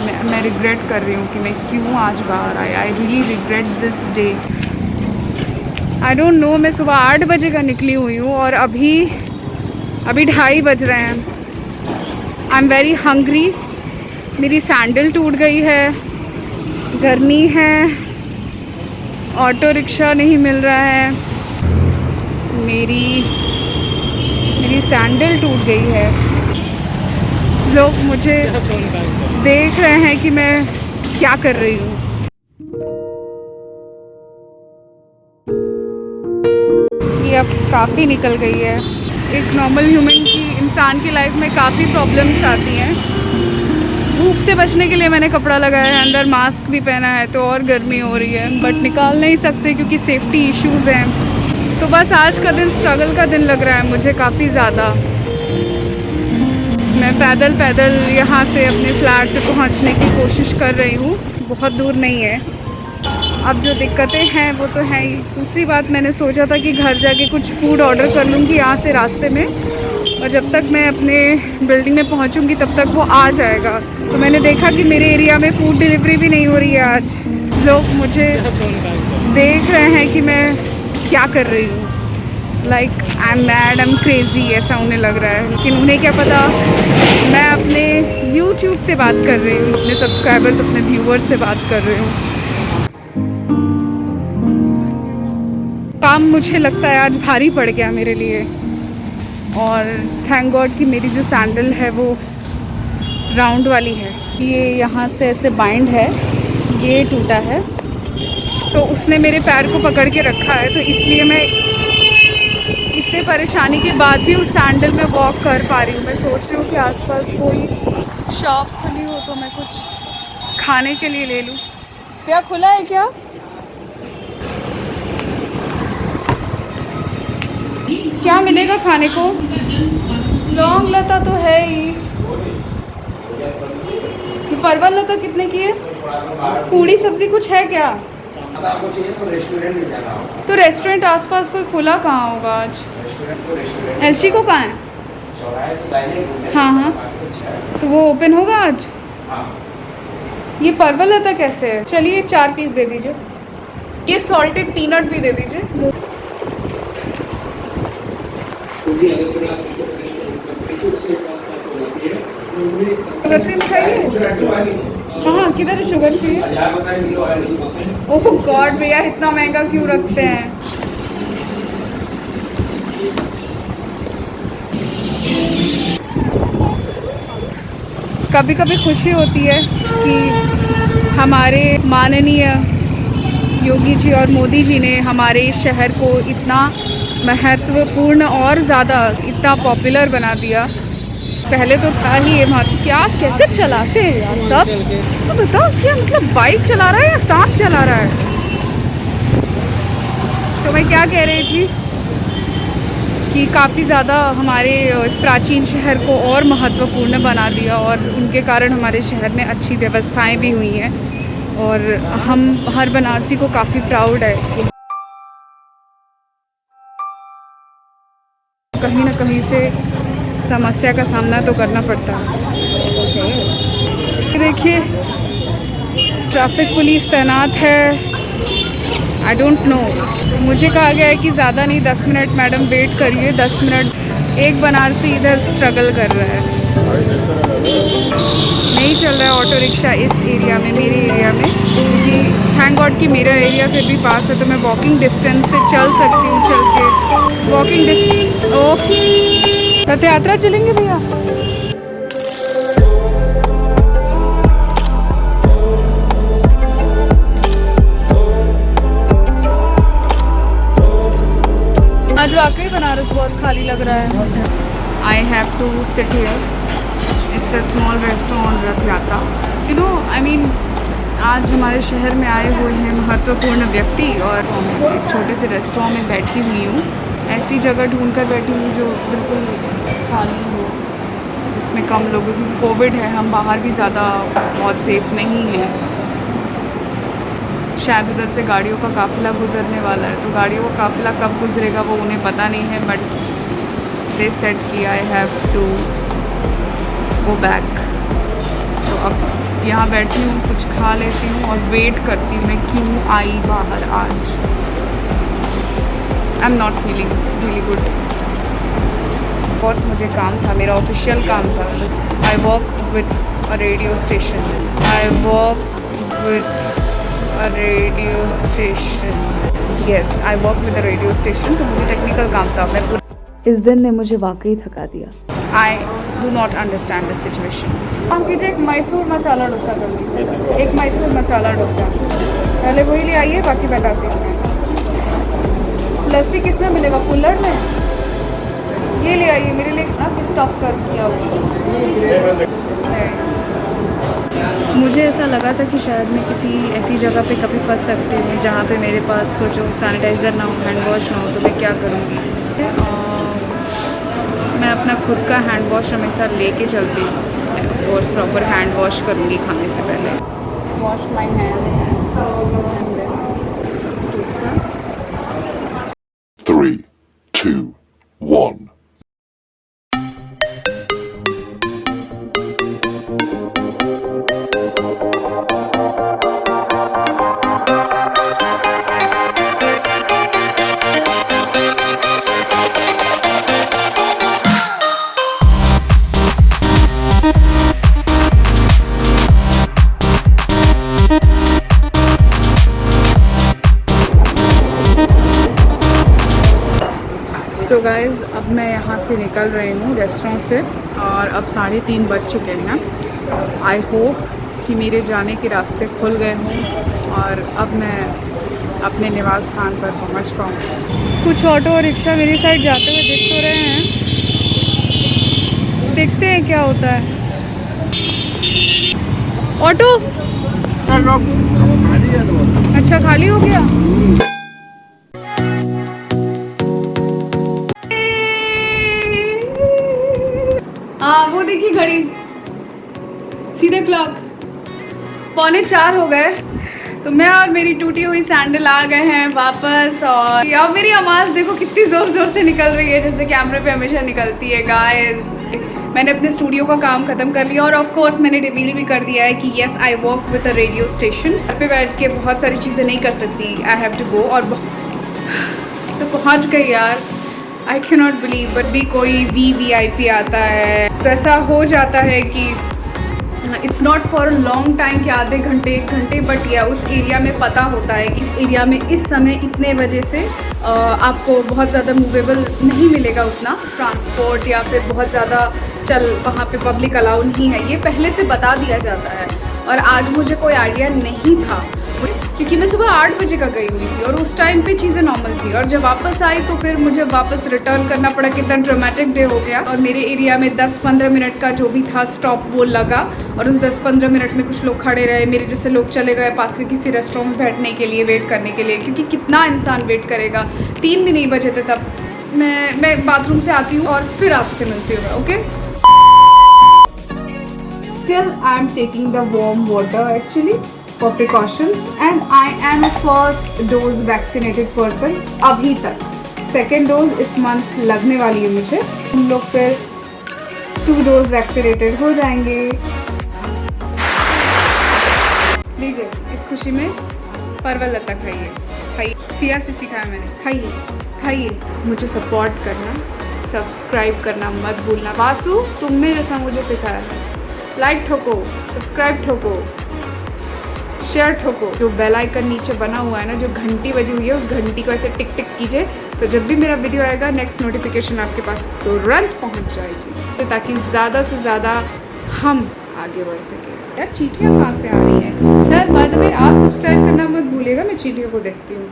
मैं रिग्रेट कर रही हूँ कि मैं क्यों आज बाहर आई। I really regret this day. I don't know. मैं सुबह 8 बजे का निकली हुई हूँ और अभी 2:30 बज रहे हैं। I am very hungry. मेरी सैंडल टूट गई है, गर्मी है, ऑटो रिक्शा नहीं मिल रहा है, मेरी सैंडल टूट गई है। लोग मुझे देख रहे हैं कि मैं क्या कर रही हूँ। ये अब काफ़ी निकल गई है। एक नॉर्मल ह्यूमन की, इंसान की लाइफ में काफ़ी प्रॉब्लम्स आती हैं। धूप से बचने के लिए मैंने कपड़ा लगाया है, अंदर मास्क भी पहना है, तो और गर्मी हो रही है, बट निकाल नहीं सकते क्योंकि सेफ्टी इश्यूज़ हैं। तो बस आज का दिन स्ट्रगल का दिन लग रहा है मुझे काफ़ी ज़्यादा। मैं पैदल यहाँ से अपने फ्लैट पे पहुँचने की कोशिश कर रही हूँ। बहुत दूर नहीं है। अब जो दिक्कतें हैं वो तो हैं ही। दूसरी बात, मैंने सोचा था कि घर जाके कुछ फूड ऑर्डर कर लूँगी यहाँ से रास्ते में, और जब तक मैं अपने बिल्डिंग में पहुँचूँगी तब तक वो आ जाएगा। तो मैंने देखा कि मेरे एरिया में फ़ूड डिलीवरी भी नहीं हो रही है आज। लोग मुझे देख रहे हैं कि मैं क्या कर रही हूँ। Like I am mad, I am crazy, ऐसा उन्हें लग रहा है। लेकिन उन्हें क्या पता, मैं अपने YouTube से बात कर रही हूँ, अपने सब्सक्राइबर्स, अपने व्यूवर्स से बात कर रही हूँ। काम मुझे लगता है आज भारी पड़ गया मेरे लिए, और थैंक गॉड कि मेरी जो सैंडल है वो राउंड वाली है। ये यहाँ से ऐसे बाइंड है, ये टूटा है, तो उसने मेरे पैर को पकड़ के रखा है, तो इसलिए मैं इतने परेशानी के बाद भी उस सैंडल में वॉक कर पा रही हूँ। मैं सोच रही हूँ कि आसपास कोई शॉप खुली हो तो मैं कुछ खाने के लिए ले लूँ। क्या खुला है क्या? क्या मिलेगा खाने को? लौंग लता तो है ही। परवल लता कितने की है? पूड़ी सब्जी कुछ है क्या? तो रेस्टोरेंट आसपास कोई खुला कहाँ होगा आज? एलची को कहाँ है? हाँ, तो वो ओपन होगा आज? ये परवल लता कैसे है? चलिए 4 पीस दे दीजिए। ये सॉल्टेड पीनट भी दे दीजिए। शुगर फ्री चाहिए? कहाँ, किधर है शुगर फ्री? ओह गॉड भैया, इतना महंगा क्यों रखते हैं? कभी कभी खुशी होती है कि हमारे माननीय योगी जी और मोदी जी ने हमारे शहर को इतना महत्वपूर्ण और ज़्यादा इतना पॉपुलर बना दिया। पहले तो था ही ये महत्व। क्या कैसे चलाते हैं यार सब? तो बताओ, क्या मतलब बाइक चला रहा है या सांप चला रहा है? तो मैं क्या कह रही थी कि काफ़ी ज़्यादा हमारे इस प्राचीन शहर को और महत्वपूर्ण बना दिया, और उनके कारण हमारे शहर में अच्छी व्यवस्थाएं भी हुई हैं, और हम हर बनारसी को काफ़ी प्राउड है कि कहीं ना कहीं से समस्या का सामना तो करना पड़ता है। देखिए ट्रैफिक पुलिस तैनात है। आई डोंट नो, मुझे कहा गया है कि ज़्यादा नहीं 10 मिनट मैडम वेट करिए। 10 मिनट। एक बनारसी इधर स्ट्रगल कर रहा है, नहीं चल रहा है ऑटो रिक्शा इस एरिया में, मेरे एरिया में, क्योंकि थैंक गॉड कि मेरा एरिया फिर भी पास है, तो मैं वॉकिंग डिस्टेंस से चल सकती हूँ। चल के वॉकिंग डिस्टेंस। ओह, रथ यात्रा चलेंगे भैया? आज वाकई बनारस बहुत खाली लग रहा है। I have to sit here. It's a small restaurant, Rath Yatra. You know, I mean आज हमारे शहर में आए हुए हैं महत्वपूर्ण व्यक्ति, और एक छोटे से रेस्टोरेंट में बैठी हुई हूँ। ऐसी जगह ढूंढ कर बैठी हूँ जो बिल्कुल खाली हो, जिसमें कम लोगों, क्योंकि कोविड है, हम बाहर भी ज़्यादा बहुत सेफ़ नहीं हैं। शायद उधर से गाड़ियों का काफ़िला गुजरने वाला है, तो गाड़ियों का काफ़िला कब गुजरेगा वो उन्हें पता नहीं है, बट दे सेड कि I have to go back. तो अब यहाँ बैठी हूँ, कुछ खा लेती हूँ और वेट करती हूँ मैं क्यों आई बाहर आज। I am not feeling really good. Course मुझे काम था, मेरा ऑफिशियल काम था। I work with a radio station. I work with a radio station. Yes, I work with a radio station. तो मुझे टेक्निकल काम था। मैं इस दिन ने मुझे वाकई थका दिया। I do not understand the situation. काम कीजिए, एक मैसूर मसाला डोसा कर लीजिए। एक मैसूर मसाला डोसा पहले वही ले आइए, बाकी बताती हूँ मैं। लस्सी किस में मिलेगा? कुल्हड़ में? ये ले आइए मेरे लिए ना, स्टफ कर दिया हुआ। मुझे ऐसा लगा था कि शायद मैं किसी ऐसी जगह पे कभी फंस सकती हूँ जहाँ पे मेरे पास सोचो सैनिटाइज़र ना हो, हैंड वॉश ना हो, तो मैं क्या करूँगी। मैं अपना खुद का हैंड वॉश हमेशा लेके चलती हूँ और प्रॉपर हैंड वॉश करूँगी खाने से पहले। Wash my hands and this dosa. 3, 2, 1. So guys, अब मैं यहाँ से निकल रही हूँ रेस्टोरेंट से और अब 3:30 बज चुके हैं। आई होप कि मेरे जाने के रास्ते खुल गए हों और अब मैं अपने निवास स्थान पर पहुँच पाऊँ। कुछ ऑटो और रिक्शा मेरी साइड जाते हुए दिख तो रहे हैं, देखते हैं क्या होता है। ऑटो अच्छा खाली हो गया। हाँ वो देखिए घड़ी, सीधे क्लॉक 3:45 हो गए। तो मैं और मेरी टूटी हुई सैंडल आ गए हैं वापस। और अब मेरी आवाज़ देखो कितनी ज़ोर ज़ोर से निकल रही है, जैसे कैमरे पे हमेशा निकलती है। गाइस, मैंने अपने स्टूडियो का काम ख़त्म कर लिया और ऑफ कोर्स मैंने रिवील भी कर दिया है कि yes I work with a radio station. घर पे बैठ के बहुत सारी चीज़ें नहीं कर सकती, आई हैव टू गो। और तो पहुँच गई यार, I can not believe. But भी कोई VIP आता है तो ऐसा हो जाता है कि it's not for a long time कि आधे घंटे 1 घंटे, बट या उस एरिया में पता होता है कि इस एरिया में इस समय इतने वजह से आपको बहुत ज़्यादा मूवेबल नहीं मिलेगा, उतना ट्रांसपोर्ट या फिर बहुत ज़्यादा चल वहाँ पे पब्लिक अलाउ नहीं है। ये पहले से बता दिया जाता है और आज मुझे कोई आइडिया नहीं था क्योंकि मैं सुबह 8 बजे का गई हुई थी और उस टाइम पे चीज़ें नॉर्मल थी। और जब वापस आई तो फिर मुझे वापस रिटर्न करना पड़ा। कितना ड्रामेटिक डे हो गया। और मेरे एरिया में 10-15 मिनट का जो भी था स्टॉप वो लगा और उस 10-15 मिनट में कुछ लोग खड़े रहे। मेरे जैसे लोग चले गए पास के किसी रेस्टोरेंट में बैठने के लिए, वेट करने के लिए, क्योंकि कितना इंसान वेट करेगा। 3 भी नहीं बजे थे तब। मैं बाथरूम से आती हूँ और फिर आपसे मिलती हूँ। Okay, still I am taking the warm water actually for precautions and I am a first dose vaccinated person अभी तक। सेकेंड डोज इस मंथ लगने वाली है मुझे। हम लोग फिर 2 डोज वैक्सीनेटेड हो जाएंगे। लीजिए, इस खुशी में परवल लता खाइए, खाइए। सिया से सिखाया मैंने, खाइए खाइए। मुझे सपोर्ट करना, सब्सक्राइब करना मत भूलना। वासु, तुमने जैसा मुझे सिखाया है, लाइक ठोको, सब्सक्राइब ठोको, शेयर ठोको। जो बेल आइकन नीचे बना हुआ है ना, जो घंटी बजी हुई है, उस घंटी को ऐसे टिक टिक कीजिए, तो जब भी मेरा वीडियो आएगा नेक्स्ट नोटिफिकेशन आपके पास तुरंत पहुंच जाएगी, तो ताकि ज़्यादा से ज़्यादा हम आगे बढ़ सकें। यार चींटियाँ कहाँ से आ रही हैं यार? बाय द वे, आप सब्सक्राइब करना मत भूलिएगा, मैं चींटियों को देखती हूँ।